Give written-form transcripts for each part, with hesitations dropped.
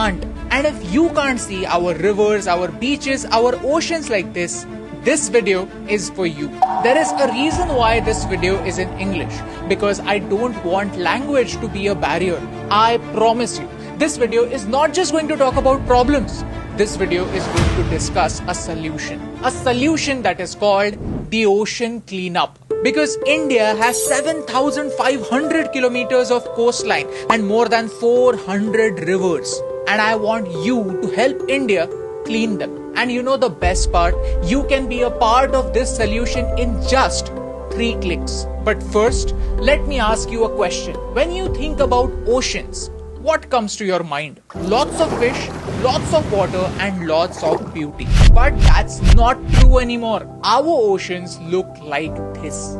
can't. And if you can't see our rivers, our beaches, our oceans like this video is for you. There is a reason why this video is in English, because I don't want language to be a barrier. I promise you, this video is not just going to talk about problems. This video is going to discuss a solution that is called the ocean cleanup. Because India has 7,500 kilometers of coastline and more than 400 rivers. And I want you to help India clean them. And you know the best part? You can be a part of this solution in just 3 clicks. But first, let me ask you a question. When you think about oceans, what comes to your mind? Lots of fish, lots of water, and lots of beauty. But that's not true anymore. Our oceans look like this.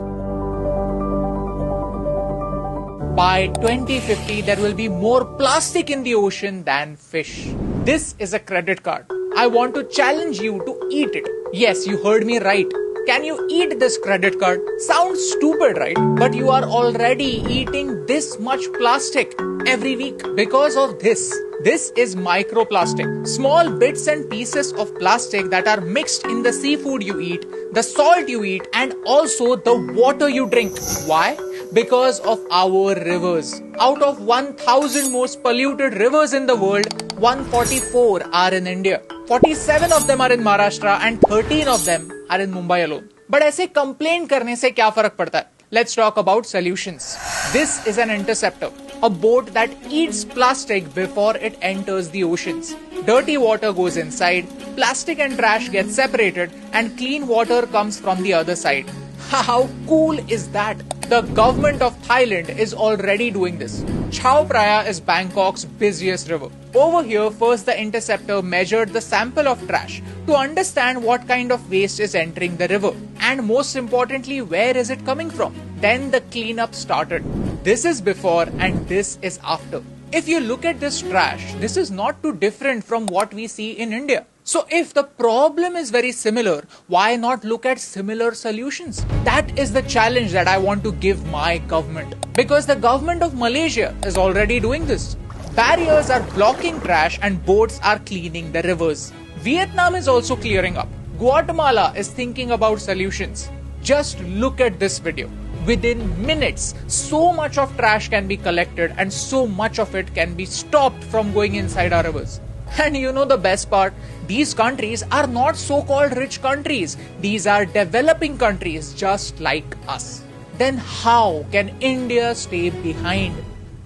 By 2050, there will be more plastic in the ocean than fish. This is a credit card. I want to challenge you to eat it. Yes, you heard me right. Can you eat this credit card? Sounds stupid, right? But you are already eating this much plastic every week because of this. This is microplastic. Small bits and pieces of plastic that are mixed in the seafood you eat, the salt you eat, and also the water you drink. Why? Because of our rivers. Out of 1,000 most polluted rivers in the world, 144 are in India. 47 of them are in Maharashtra and 13 of them are in Mumbai alone. But ऐसे complain करने से क्या फर्क पड़ता है? Let's talk about solutions. This is an interceptor, a boat that eats plastic before it enters the oceans. Dirty water goes inside, plastic and trash get separated, and clean water comes from the other side. How cool is that? The government of Thailand is already doing this. Chao Phraya is Bangkok's busiest river. Over here, first the interceptor measured the sample of trash to understand what kind of waste is entering the river. And most importantly, where is it coming from? Then the cleanup started. This is before and this is after. If you look at this trash, this is not too different from what we see in India. So if the problem is very similar, why not look at similar solutions? That is the challenge that I want to give my government. Because the government of Malaysia is already doing this. Barriers are blocking trash and boats are cleaning the rivers. Vietnam is also clearing up. Guatemala is thinking about solutions. Just look at this video. Within minutes, so much of trash can be collected and so much of it can be stopped from going inside our rivers. And you know the best part? These countries are not so-called rich countries. These are developing countries just like us. Then how can India stay behind?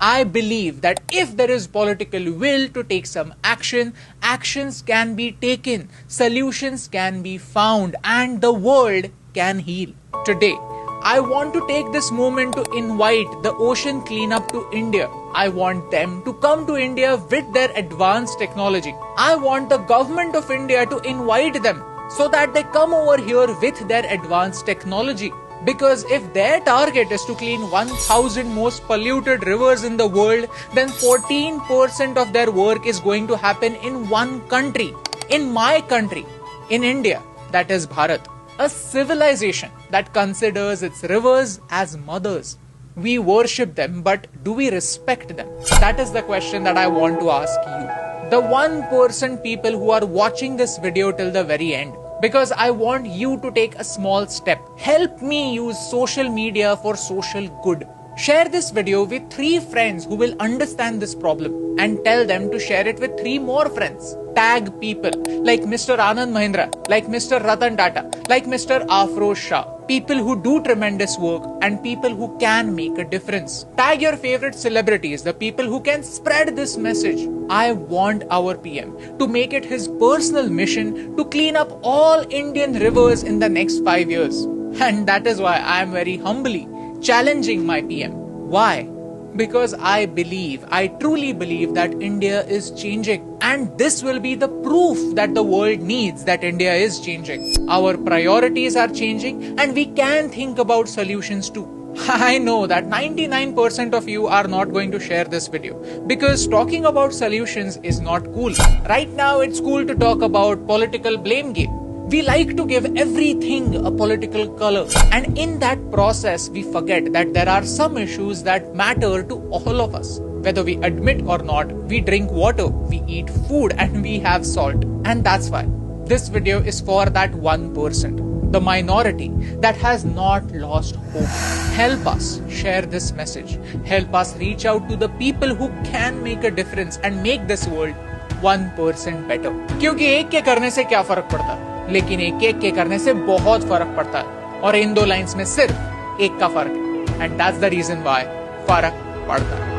I believe that if there is political will to take some action, actions can be taken, solutions can be found, and the world can heal. Today, I want to take this moment to invite the ocean cleanup to India. I want them to come to India with their advanced technology. I want the government of India to invite them so that they come over here with their advanced technology. Because if their target is to clean 1,000 most polluted rivers in the world, then 14% of their work is going to happen in one country. In my country, in India, that is Bharat. A civilization that considers its rivers as mothers. We worship them, but do we respect them? That is the question that I want to ask you. The 1% people who are watching this video till the very end. Because I want you to take a small step. Help me use social media for social good. Share this video with 3 friends who will understand this problem and tell them to share it with 3 more friends. Tag people like Mr. Anand Mahindra, like Mr. Ratan Tata, like Mr. Afroz Shah. People who do tremendous work and people who can make a difference. Tag your favorite celebrities, the people who can spread this message. I want our PM to make it his personal mission to clean up all Indian rivers in the next 5 years. And that is why I am very humbly challenging my PM. Why? Because I truly believe that India is changing. And this will be the proof that the world needs that India is changing. Our priorities are changing and we can think about solutions too. I know that 99% of you are not going to share this video because talking about solutions is not cool. Right now it's cool to talk about political blame game. We like to give everything a political color, and in that process we forget that there are some issues that matter to all of us. Whether we admit or not, we drink water, we eat food, and we have salt. And that's why this video is for that 1%, the minority that has not lost hope. Help us share this message. Help us reach out to the people who can make a difference and make this world 1% better. क्योंकि एक के करने से क्या फर्क पड़ता है, लेकिन एक के करने से बहुत फर्क पड़ता है, और इन दो लाइंस में सिर्फ एक का फर्क है, and that's the reason why फर्क पड़ता है.